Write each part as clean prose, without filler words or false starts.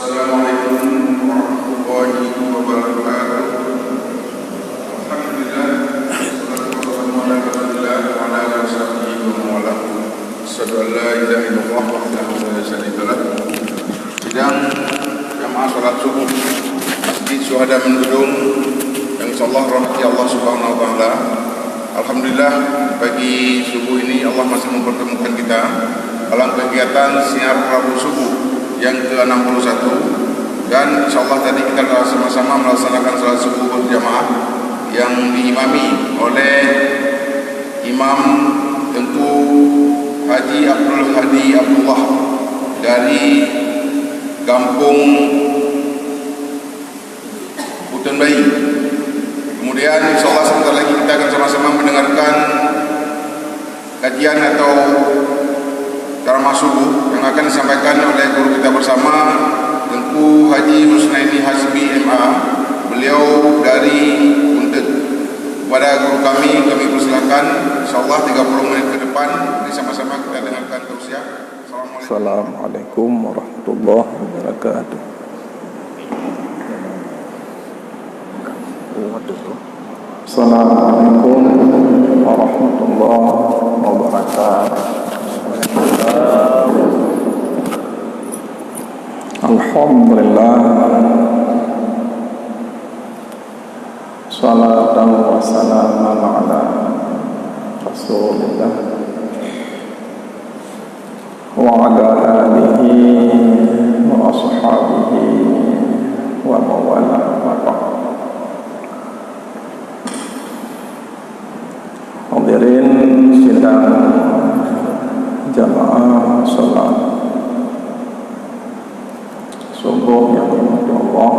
Assalamualaikum warahmatullahi wabarakatuh. Alhamdulillah, wassalamu ala rasulillah wa ala alihi wasahbihi wa man wala. Asyhadu an la ilaha illallah wahdahu la syarika lah. Sidang jamaah salat subuh Masjid Syuhada Mendudung yang insyaallah rahmati Allah Subhanahu wa taala. Alhamdulillah, pagi subuh ini Allah masih mempertemukan kita dalam kegiatan siar Rabu subuh yang ke-61, dan insyaallah tadi kita telah sama-sama melaksanakan salat subuh berjamaah yang diimami oleh Imam Tengku Haji Abdul Hadi Abdullah dari Kampung Hutan Bayi. Kemudian insyaallah sebentar lagi kita akan sama-sama mendengarkan kajian atau ceramah subuh yang akan disampaikan oleh guru kita bersama, Tengku Haji Husnaini Hasbi MA. Beliau dari Buntet. Kepada guru kami persilakan insyaallah 30 menit ke depan sama-sama kita dengarkan tausiah. Assalamualaikum warahmatullahi wabarakatuh. Assalamualaikum warahmatullahi wabarakatuh. Alhamdulillah, salatan wa salaman ala Rasulillah wa ala alihi wa ashabihi wa mawala. Hadirin sidang jamaah salat subuh yang dirahmati Allah.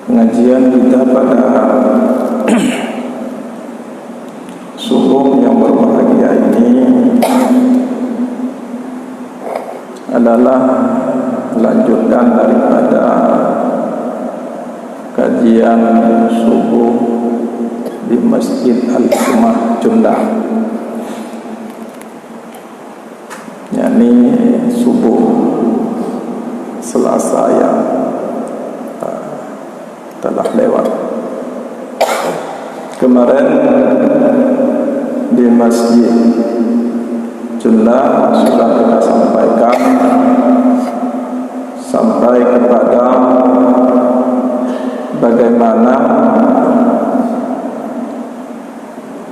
Pengajian kita pada subuh yang berbahagia ini adalah lanjutan daripada kajian subuh di Masjid Al-Hikmah Cunda, yakni subuh Selasa yang telah lewat. Kemarin di Masjid Cunda sudah kita sampaikan sampai kepada bagaimana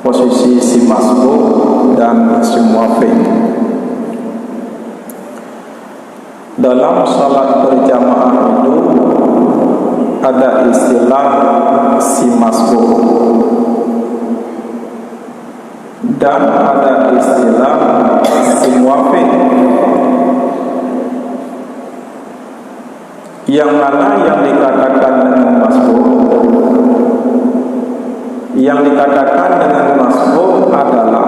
posisi si masbuk dan si muafik. Dalam salat berjamaah itu ada istilah si masbuk dan ada istilah si muafik. Yang mana yang dikatakan dengan masbuk? Yang dikatakan dengan masbuk adalah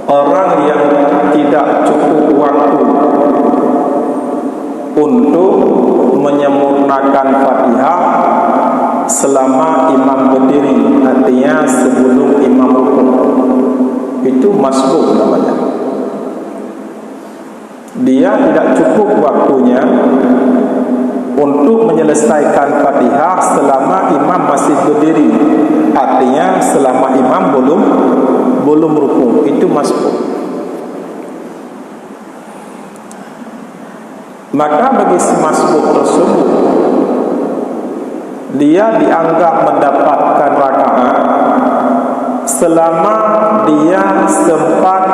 orang yang tidak cukup waktu untuk menyempurnakan Fatihah selama imam berdiri, artinya sebelum imam rukuk. Itu masbuk namanya. Dia tidak cukup waktunya untuk menyelesaikan Fatihah selama imam masih berdiri, artinya selama imam belum rukuk. Itu masbuk. Maka bagi si masbuk tersebut, dia dianggap mendapatkan rakaat selama dia sempat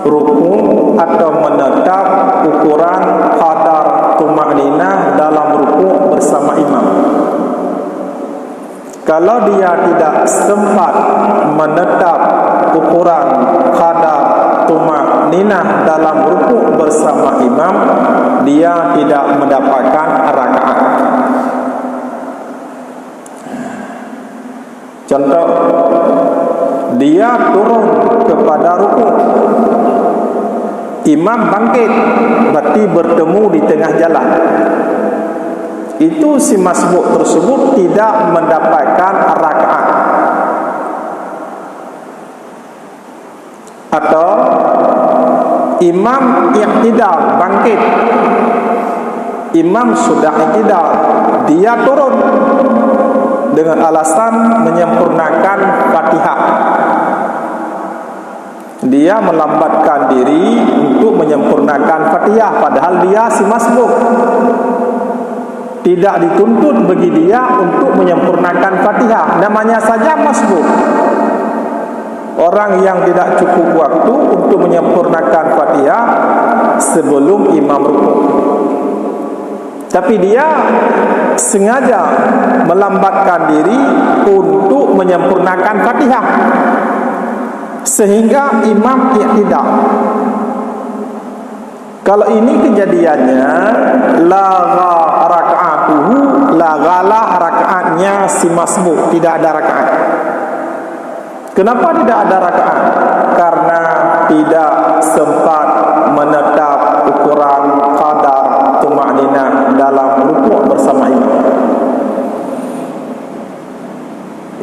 rukuk atau menetap ukuran qadar tumakninah dalam rukuk bersama imam. Kalau dia tidak sempat menetap ukuran qadar tumakninah dalam rukuk bersama imam, dia tidak mendapatkan rakaat. Contoh, dia turun kepada rukuk, imam bangkit, berarti bertemu di tengah jalan. Itu si masbuk tersebut tidak mendapatkan rakaat. Atau imam i'tidal, bangkit. Imam sudah i'tidal, dia turun dengan alasan menyempurnakan Fatihah. Dia melambatkan diri untuk menyempurnakan Fatihah, padahal dia si masbuk. Tidak dituntut bagi dia untuk menyempurnakan Fatihah, namanya saja masbuk. Orang yang tidak cukup waktu untuk menyempurnakan Fatihah sebelum imam rukuk, tapi dia sengaja melambatkan diri untuk menyempurnakan Fatihah sehingga imam i'tidal. Kalau ini kejadiannya lagha raka'atuhu, laghalah rakaatnya si masbuk, tidak ada rakaat. Kenapa tidak ada rakaat? Karena tidak sempat menetap ukuran qadar tuma'ninah dalam rukuk bersama imam.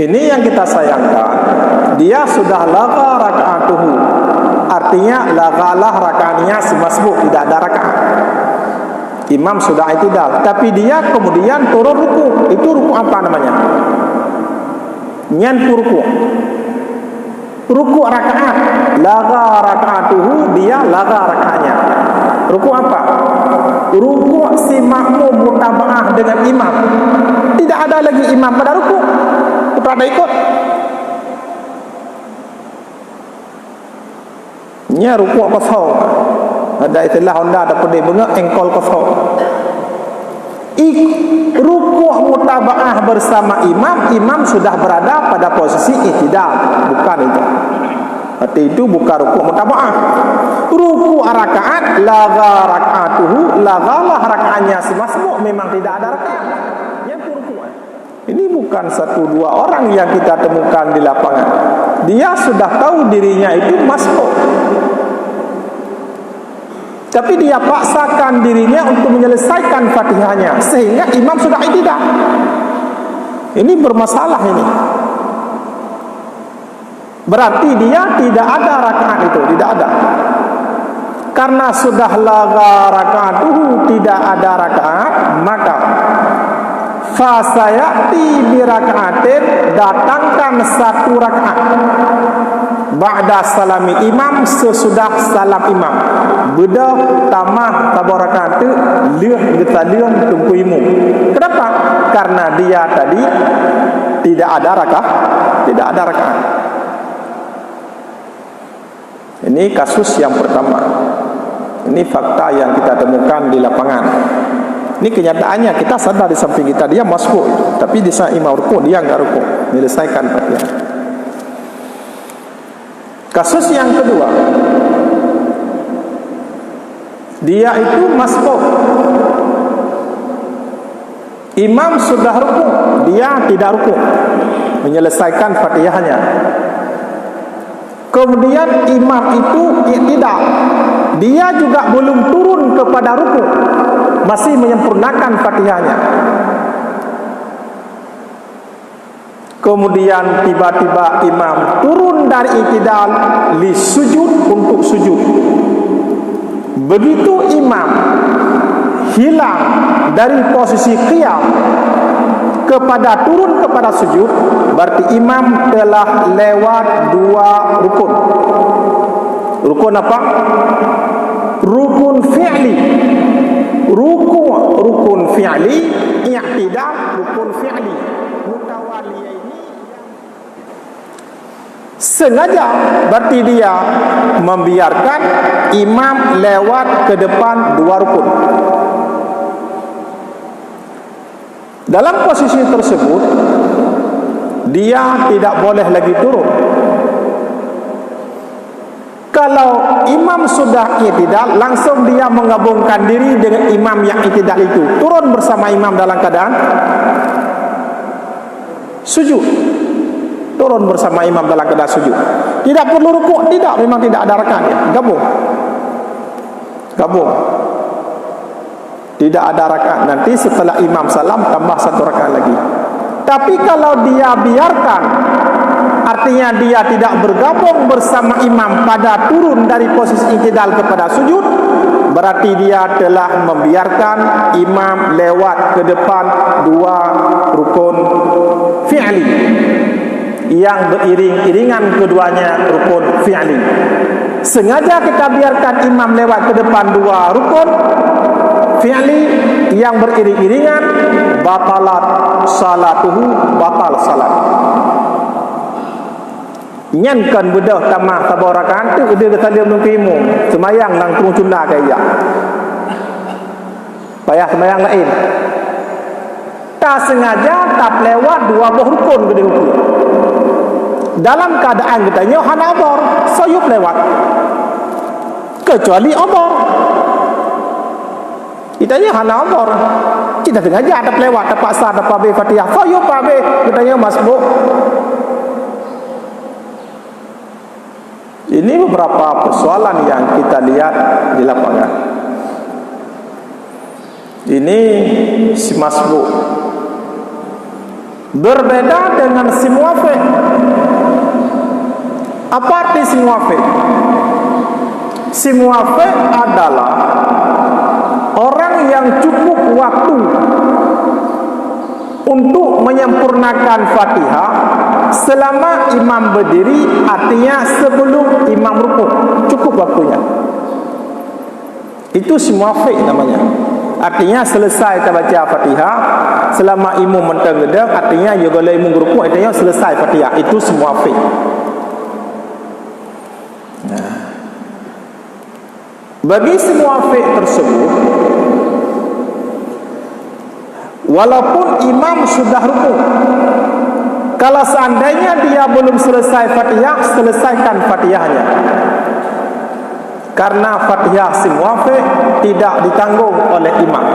Ini yang kita sayangkan. Dia sudah lagha raka'atuhu, artinya laghalah rakaatnya si masbuk, tidak ada rakaat. Imam sudah i'tidal, tapi dia kemudian turun rukuk. Itu rukuk apa namanya? Nyantu rukuk. Rukuk rakaat, lagha rakaatuhu, dia lagha rakaatnya. Rukuk apa? Rukuk si makmum mutaba'ah dengan imam. Tidak ada lagi imam pada rukuk, tidak ada ikut. Nya rukuk kosong. Ada istilah Honda, ada pedih bengak, engkol kosong. Rukuk mutaba'ah bersama imam, imam sudah berada pada posisi i'tidal, bukan itu. Arti itu bukan rukuk mutaba'ah. Rukuk rakaat, lagha raka'atuhu, laghalah rakaatnya si masbuk, memang tidak ada rakaat. Yang rukuk. Ini bukan satu dua orang yang kita temukan di lapangan. Dia sudah tahu dirinya itu masbuk, tapi dia paksakan dirinya untuk menyelesaikan Fatihahnya sehingga imam sudah i'tidal. Ini bermasalah ini. Berarti dia tidak ada rakaat itu, tidak ada. Karena sudah lagha rakaatuhu, tidak ada rakaat, maka fasayati bi rakaatin, datangkan satu rakaat ba'da salami imam, sesudah salam imam. Beda tamah tabarakat leuh getalium tumpuimu. Kenapa? Karena dia tadi tidak ada rakaat, tidak ada rakaat. Ini kasus yang pertama. Ini fakta yang kita temukan di lapangan. Ini kenyataannya, kita sadar di samping kita dia masbuk, tapi di saat imam rukuk dia enggak rukuk, menyelesaikan Fatihah. Kasus yang kedua, dia itu masbuk, imam sudah rukuk, dia tidak rukuk, menyelesaikan Fatihahnya. Kemudian imam itu i'tidal, dia juga belum turun kepada rukuk, masih menyempurnakan Fatihahnya. Kemudian tiba-tiba imam turun dari i'tidal li sujud, untuk sujud. Begitu imam hilang dari posisi qiyam kepada turun kepada sujud, berarti imam telah lewat dua rukun. Rukun apa? Rukun fi'li. Rukun fi'li, i'tidal, rukun fi'li. Mutawaliyaini sengaja, berarti dia membiarkan imam lewat ke depan dua rukun. Dalam posisi tersebut dia tidak boleh lagi turun. Kalau imam sudah i'tidal, langsung dia menggabungkan diri dengan imam yang i'tidal itu, turun bersama imam dalam keadaan sujud. Turun bersama imam dalam keadaan sujud. Tidak perlu rukuk, tidak, memang tidak ada rakaat. Gabung. Tidak ada rakaat. Nanti setelah imam salam tambah satu rakaat lagi. Tapi kalau dia biarkan artinya dia tidak bergabung bersama imam pada turun dari posisi i'tidal kepada sujud, berarti dia telah membiarkan imam lewat ke depan dua rukun fi'li yang beriring-iringan, keduanya rukun fi'li. Sengaja kita biarkan imam lewat ke depan dua rukun fi'li yang beriring-iringan, batalat salatuhu, batal salat. Nyankan bedah tamah tabarakan tu dia kata dia mengkimu semayang nang turun cunda kaya payah semayang lain tak sengaja tak lewat dua buah rukun gede hukum dalam keadaan kita nyohan abor soyup lewat kecuali abor kita nyohan abor kita sengaja tak lewat tak paksa tak pabe fatihah soyup pabe kita nyoh masbuk. Ini beberapa persoalan yang kita lihat di lapangan. Ini si masbuk berbeda dengan si muwafiq. Apa arti si muwafiq? Si muwafiq adalah orang yang cukup waktu untuk menyempurnakan Fatihah selama imam berdiri, artinya sebelum imam rukuk, cukup waktunya. Itu si muwafiq namanya. Artinya selesai kita baca Fatihah selama imam mentengedeng, artinya bila imam rukuk, artinya selesai Fatihah. Itu si muwafiq. Bagi si muwafiq tersebut, walaupun imam sudah rukuk, kalau seandainya dia belum selesai Fatihah, selesaikan Fatihahnya. Karena Fatihah si muwafiq tidak ditanggung oleh imam.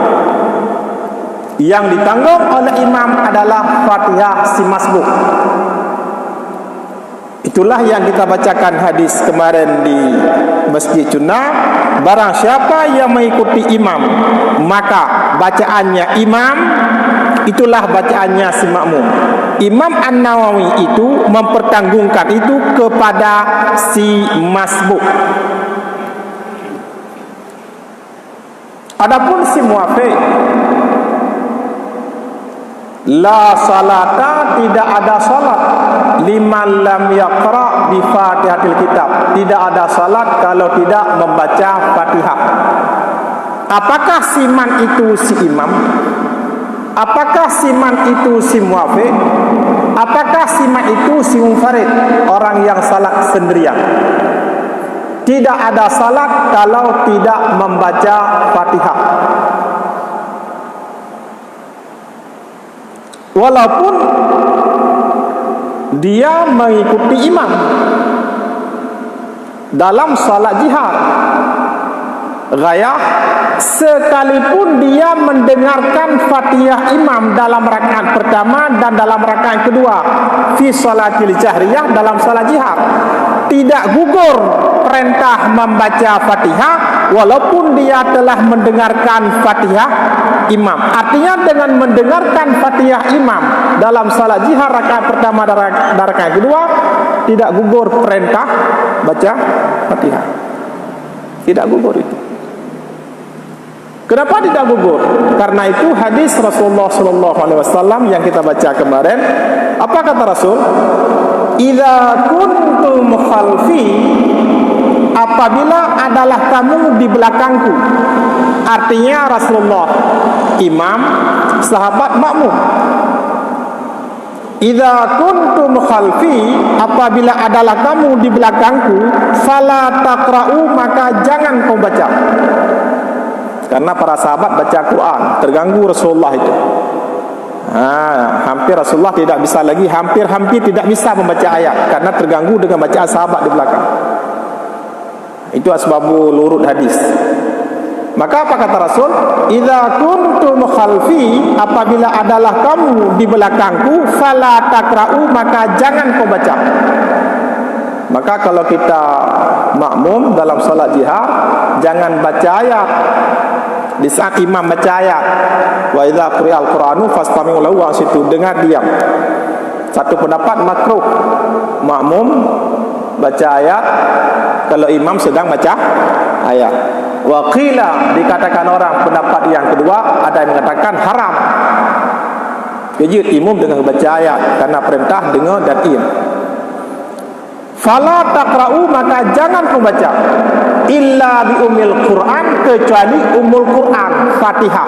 Yang ditanggung oleh imam adalah Fatihah si masbuk. Itulah yang kita bacakan hadis kemarin di Masjid Sunnah. Barang siapa yang mengikuti imam, maka bacaannya imam, itulah bacaannya si makmum. Imam An-Nawawi itu mempertanggungkan itu kepada si masbuk. Adapun si muwafiq, la salata, tidak ada salat liman lam yaqra bi Fatihatil kitab. Tidak ada salat kalau tidak membaca Fatihah. Apakah si man itu si imam? Apakah si man itu si muwafiq? Apakah si man itu si munfarid, orang yang salat sendirian? Tidak ada salat kalau tidak membaca Fatihah. Walaupun dia mengikuti imam dalam salat jihad, ghayah, sekalipun dia mendengarkan Fatihah imam dalam rakaat pertama dan dalam rakaat kedua fi salatil jahriyah, dalam salat jihad, tidak gugur perintah membaca Fatihah walaupun dia telah mendengarkan Fatihah imam. Artinya dengan mendengarkan Fatihah imam dalam salat jihad rakaat pertama dan rakaat kedua, tidak gugur perintah baca Fatihah. Tidak gugur itu. Kenapa tidak gugur? Karena itu hadis Rasulullah SAW yang kita baca kemarin. Apa kata Rasul? Idza kuntum khalfi, apabila adalah kamu di belakangku. Artinya Rasulullah imam, sahabat makmum. Idza kuntum khalfi, apabila adalah kamu di belakangku, fala taqra'u, maka jangan kau baca. Karena para sahabat baca Quran, terganggu Rasulullah itu. Hampir Rasulullah tidak bisa lagi, hampir tidak bisa membaca ayat karena terganggu dengan bacaan sahabat di belakang. Itu asbabul urud hadis. Maka apa kata Rasul? Idza kuntum khalfi, apabila adalah kamu di belakangku, fala taqra'u, maka jangan kau baca. Maka kalau kita makmum dalam salat jihad, jangan baca ayat. Di saat imam baca ayat, wa idza quri'al Qur'anu fastami'u lahu, situ dengar diam. Satu pendapat makruh makmum baca ayat kalau imam sedang baca ayat. Wa qila, dikatakan orang pendapat yang kedua, ada yang mengatakan haram kejut imam dengan baca ayat karena perintah dengar dan im. Fala taqra'u, maka jangan membaca illa bi umil Quran, kecuali umul Quran, Fatihah.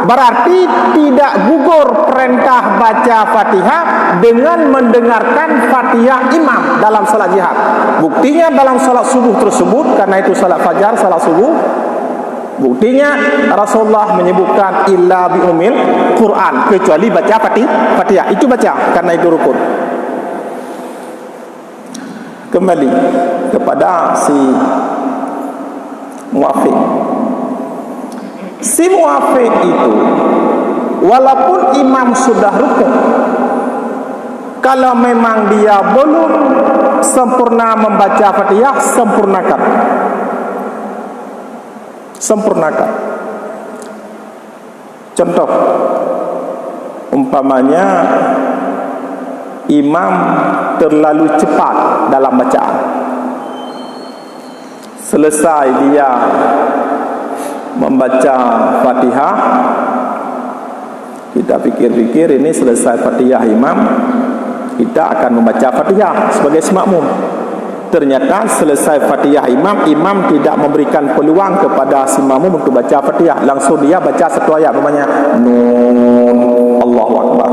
Berarti tidak gugur perintah baca Fatihah dengan mendengarkan Fatihah imam dalam salat jihad. Buktinya dalam salat subuh tersebut, karena itu salat fajar, salat subuh, buktinya Rasulullah menyebutkan illa bi umil Quran, kecuali baca Fatihah. Itu baca karena itu rukun. Kembali kepada si muafiq. Si muafiq itu walaupun imam sudah rukun, kalau memang dia belum sempurna membaca Fatihah, sempurnakan. Contoh, umpamanya imam terlalu cepat dalam bacaan. Selesai dia membaca Fatihah, kita fikir-fikir ini selesai Fatihah imam, kita akan membaca Fatihah sebagai semakmum. Ternyata selesai Fatihah imam tidak memberikan peluang kepada si makmum untuk baca Fatihah. Langsung dia baca satu ayat, namanya Nun Allahu Akbar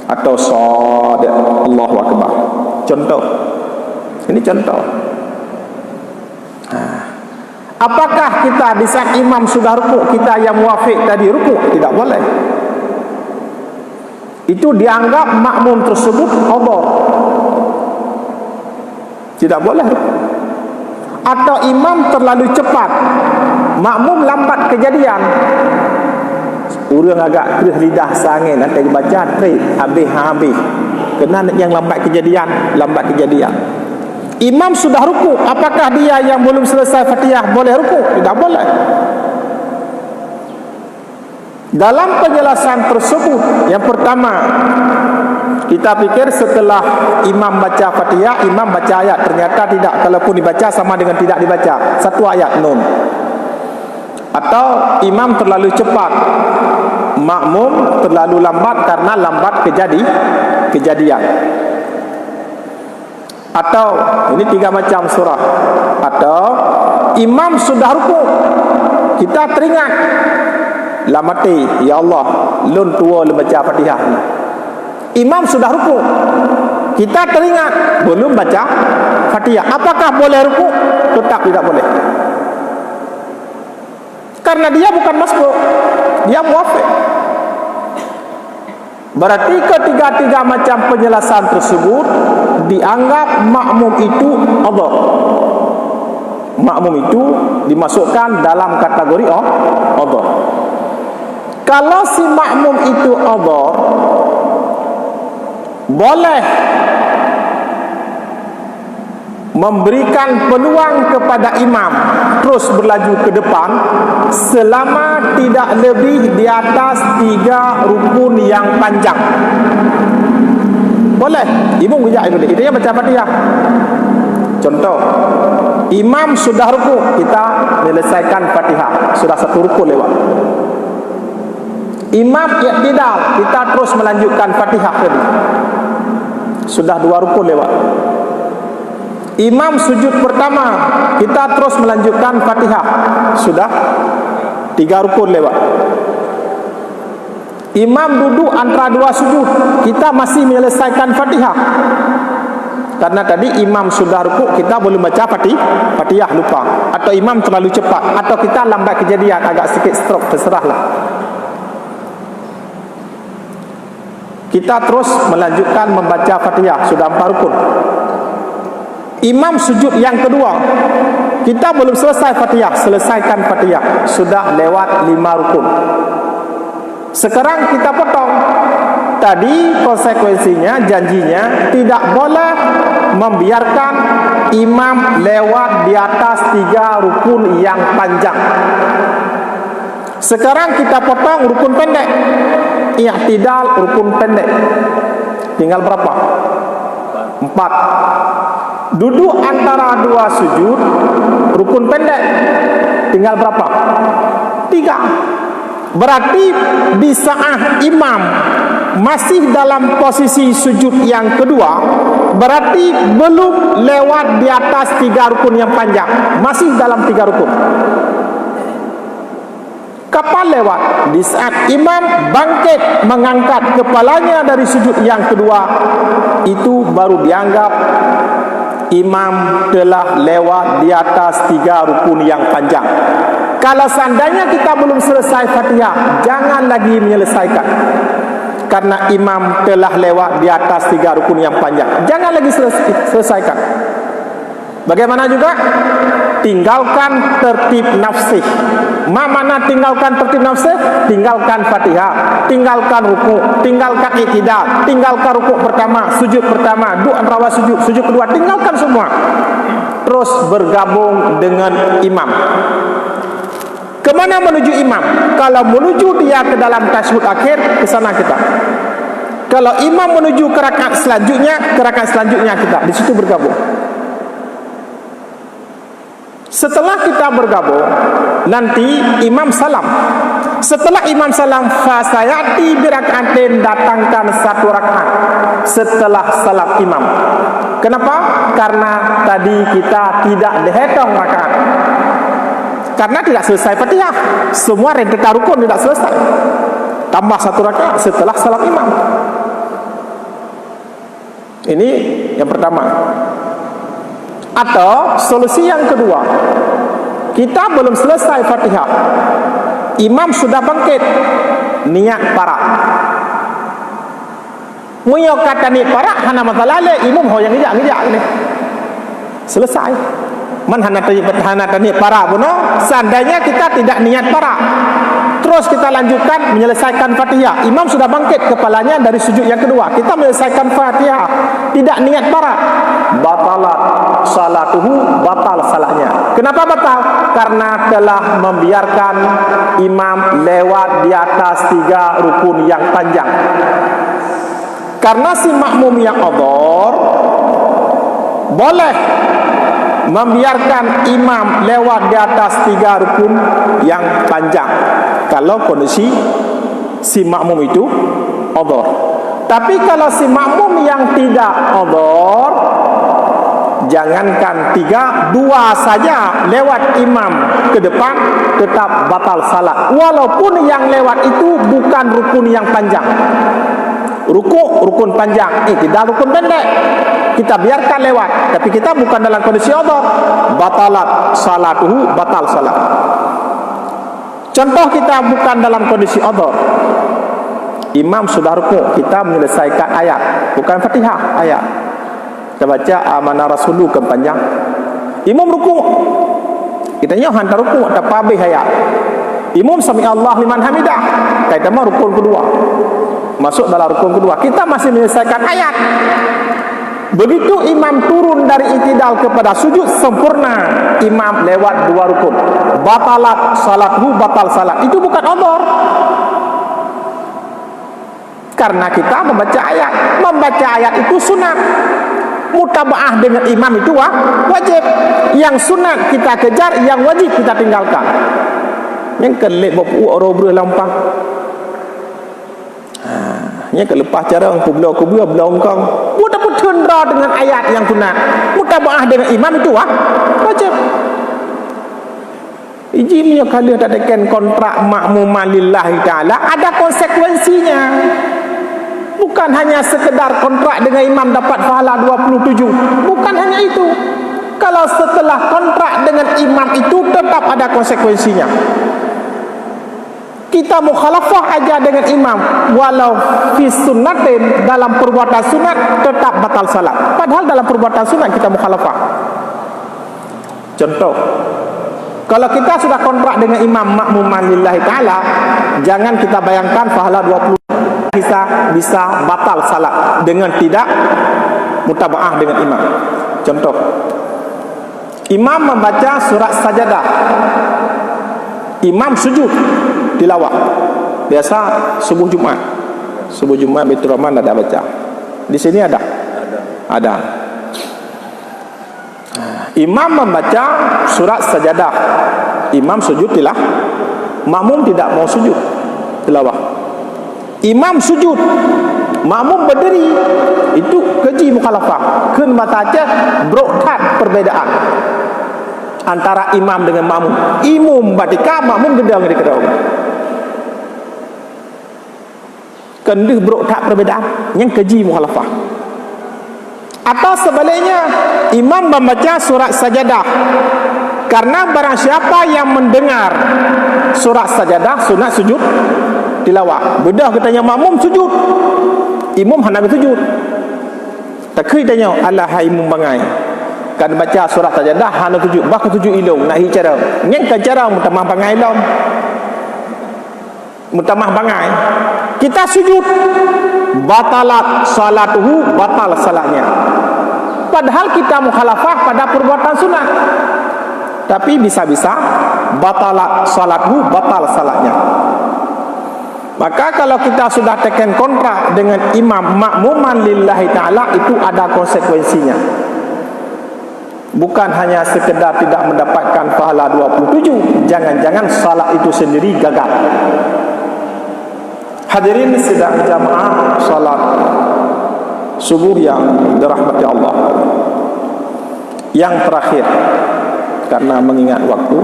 atau Shad Allahu Akbar. Contoh. Ini contoh. Apakah kita di saat imam sudah rukuk, kita yang muafiq tadi rukuk? Tidak boleh. Itu dianggap makmum tersebut hadar. Tidak boleh. Atau imam terlalu cepat, makmum lambat kejadian. Orang agak kerih lidah sangin, nanti baca trik habis. Kena yang lambat kejadian. Imam sudah rukuk, apakah dia yang belum selesai Fatihah boleh rukuk? Tidak boleh. Dalam penjelasan tersebut, yang pertama, kita pikir setelah imam baca Fatihah, imam baca ayat. Ternyata tidak. Kalaupun dibaca sama dengan tidak dibaca. Satu ayat Nun. Atau imam terlalu cepat, makmum terlalu lambat karena lambat kejadian. Atau ini 3 macam surah. Atau imam sudah rukuk, kita teringat lamati, ya Allah, lun tua lu baca Fatihah. Imam sudah rukuk, kita teringat belum baca Fatihah. Apakah boleh rukuk? Tetap tidak boleh. Karena dia bukan masbuk, dia muafiq. Berarti ketiga-tiga macam penjelasan tersebut dianggap makmum itu hadar. Makmum itu dimasukkan dalam kategori hadar. Kalau si makmum itu hadar, boleh memberikan peluang kepada imam terus berlaju ke depan selama tidak lebih di atas 3 rukun yang panjang. Boleh. Imam kejap dulu, dia baca Fatihah. Contoh, imam sudah rukuk, kita menyelesaikan Fatihah, sudah 1 rukun lewat. Imam i'tidal, kita terus melanjutkan Fatihah tadi, sudah 2 rukun lewat. Imam sujud pertama, kita terus melanjutkan Fatihah, sudah 3 rukun lewat. Imam duduk antara 2 sujud, kita masih menyelesaikan Fatihah. Karena tadi imam sudah rukuk, kita belum baca Fatihah, lupa. Atau imam terlalu cepat, atau kita lambat kejadian, agak sikit stroke, terserahlah. Kita terus melanjutkan membaca Fatihah, sudah 4 rukun. Imam sujud yang kedua, kita belum selesai Fatihah, selesaikan Fatihah, sudah lewat 5 rukun. Sekarang kita potong. Tadi konsekuensinya, janjinya, tidak boleh membiarkan imam lewat di atas 3 rukun yang panjang. Sekarang kita potong rukun pendek, i'tidal rukun pendek. Tinggal berapa? 4. Duduk antara 2 sujud, rukun pendek. Tinggal berapa? 3. Berarti di saat imam masih dalam posisi sujud yang kedua, berarti belum lewat di atas 3 rukun yang panjang, masih dalam 3 rukun. Kapan lewat? Di saat imam bangkit mengangkat kepalanya dari sujud yang kedua, itu baru dianggap imam telah lewat di atas 3 rukun yang panjang. Kalau seandainya kita belum selesai Fatihah, jangan lagi menyelesaikan, karena imam telah lewat di atas 3 rukun yang panjang. Jangan lagi selesaikan. Bagaimana juga? Tinggalkan tertib nafsi. Mana tinggalkan tertib nafsi? Tinggalkan Fatihah, tinggalkan ruku, tinggalkan i'tidal, tinggalkan ruku pertama, sujud pertama, dua antara sujud kedua, tinggalkan semua. Terus bergabung dengan imam. Kemana menuju imam? Kalau menuju dia ke dalam tasyahud akhir, ke sana kita. Kalau imam menuju ke rakaat selanjutnya, ke rakaat selanjutnya kita. Di situ bergabung. Setelah kita bergabung, nanti imam salam. Setelah imam salam, fasayati birakaatin, datangkan 1 rakaat setelah salam imam. Kenapa? Karena tadi kita tidak dihitung rakaat, karena tidak selesai Fatihah. Semua rentetan rukun tidak selesai. Tambah 1 rakaat setelah salam imam. Ini yang pertama. Atau solusi yang kedua, kita belum selesai Fatihah, imam sudah bangkit, niat parak. Muyo kata niat parak, hana matalale, imam ho yang ngejak ni. Selesai. Man hana niat parak pun, seandainya kita tidak niat parak, terus kita lanjutkan menyelesaikan Fatihah, imam sudah bangkit kepalanya dari sujud yang kedua, kita menyelesaikan Fatihah, tidak niat parak, batalat salatuhu, batal salatnya. Kenapa batal? Karena telah membiarkan imam lewat di atas 3 rukun yang panjang. Karena si makmum yang odor boleh membiarkan imam lewat di atas 3 rukun yang panjang kalau kondisi si makmum itu odor. Tapi kalau si makmum yang tidak odor, jangankan 3, 2 saja lewat imam ke depan, tetap batal salat, walaupun yang lewat itu bukan rukun yang panjang. Rukun panjang, tidak rukun pendek, kita biarkan lewat, tapi kita bukan dalam kondisi odor, batalat salatuhu, batal salat. Contoh, kita bukan dalam kondisi odor, imam sudah rukuk, kita menyelesaikan ayat, bukan Fatihah, ayat. Kita baca amanah rasulu ke panjang, imam rukuk, kita nyoh hantar rukuk, tak habis ayat. Imam sami Allah liman hamidah, kita mau rukun kedua, masuk dalam rukun kedua, kita masih menyelesaikan ayat. Begitu imam turun dari i'tidal kepada sujud sempurna, imam lewat 2 rukun, batalat salathu, batal salat. Itu bukan odor, karena kita membaca ayat. Membaca ayat itu sunat, mutabaah dengan imam itu wajib. Yang sunat kita kejar, yang wajib kita tinggalkan. Yang kelik bapu orang lampang, yang kelepas cara kubla belongkang, mudah tundra dengan ayat yang sunat, mutabaah dengan imam itu wajib. Ijimnya kali tak tekan kontrak makmumah lillahi ta'ala, ada konsekuensinya. Bukan hanya sekedar kontrak dengan imam dapat pahala 27, bukan hanya itu. Kalau setelah kontrak dengan imam itu tetap ada konsekuensinya. Kita mukhalafah aja dengan imam, walau fi sunnatin, dalam perbuatan sunat tetap batal salat, padahal dalam perbuatan sunat kita mukhalafah. Contoh, kalau kita sudah kontrak dengan imam makmuman lillahi ta'ala, jangan kita bayangkan pahala 20 bisa batal salat dengan tidak mutabaah dengan imam. Contoh, imam membaca surat sajadah, imam sujud tilawah. Biasa subuh Jumat Baitur Rahman ada baca. Di sini ada. Ada. Imam membaca surat sajadah, imam sujud tilawah, makmum tidak mau sujud tilawah. Imam sujud, makmum berdiri, itu keji mukhalafah. Keun baca brokat perbedaan antara imam dengan makmum. Imam batika, makmum gedang di kedau. Kendih brokat perbedaan yang keji mukhalafah. Atau sebaliknya, imam membaca surat sajadah, karena barang siapa yang mendengar surat sajadah, sunat sujud tilawah. Bedah katanya makmum sujud, imam hendak sujud. Tak kira tanya Allah hai imam bangai kan baca surat sajadah hendak sujud, bah sujud ilung nak hicara ngeng ka cara mutamah bangai lom, mutamah bangai kita sujud, batalat salatuhu, batal salatnya. Padahal kita mukhalafah pada perbuatan sunat, tapi bisa-bisa batalat salatuhu, batal salatnya. Maka kalau kita sudah tekan kontrak dengan imam makmuman lillahi ta'ala, itu ada konsekuensinya. Bukan hanya sekedar tidak mendapatkan pahala 27, jangan-jangan salat itu sendiri gagal. Hadirin sidang jamaah salat subuh yang dirahmati Allah. Yang terakhir, karena mengingat waktu,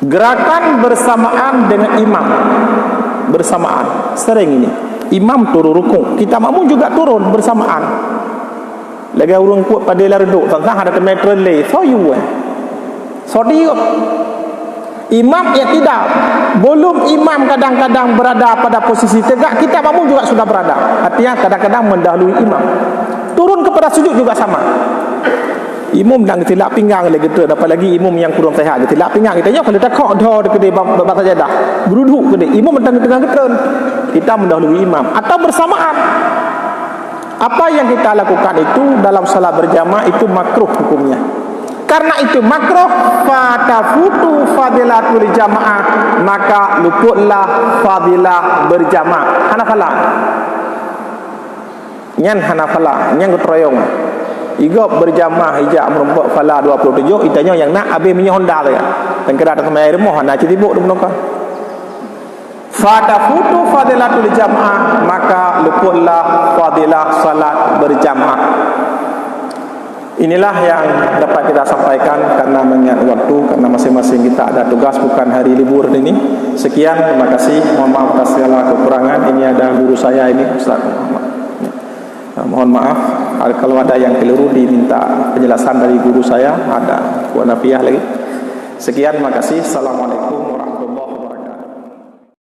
gerakan bersamaan dengan imam. Bersamaan sering ini imam turun rukuk, kita makmum juga turun bersamaan. Lagi urang kuat pada larduk tentang ada metro lay so you so dia imam yang tidak, belum imam kadang-kadang berada pada posisi tegak, kita makmum juga sudah berada. Artinya kadang-kadang mendahului imam. Turun kepada sujud juga sama. Imam dan tilak pinggang lagi tu, dapat lagi imam yang kurang sehat dia tilak pinggang kita kalau tak kau dah dekat batas sajadah beruduk ke dia imam mentang tengah ketun, kita mendahului imam atau bersamaan. Apa yang kita lakukan itu dalam salat berjamaah itu makruh hukumnya. Karena itu makruh, fatafutu fadilatul jamaah, maka luputlah fadilah berjamaah. Hanafalah nyan hanafalah nyan ketroyong igop berjamaah hijab merumpuk fala 27 itanya yang nak habis minyak Honda tu ya dan kira ada air moh nak citibuk tu menokah fatafutu fadilatul jamaah, maka luputlah fadilah salat berjamaah. Inilah yang dapat kita sampaikan karena mengingat waktu, karena masing-masing kita ada tugas, bukan hari libur ini. Sekian, terima kasih, mohon maaf atas segala kekurangan. Ini ada guru saya ini, Ustaz Muhammad. Mohon maaf kalau ada yang keliru, diminta penjelasan dari guru saya, ada Puan Nafiah lagi. Sekian, terima kasih. Assalamualaikum.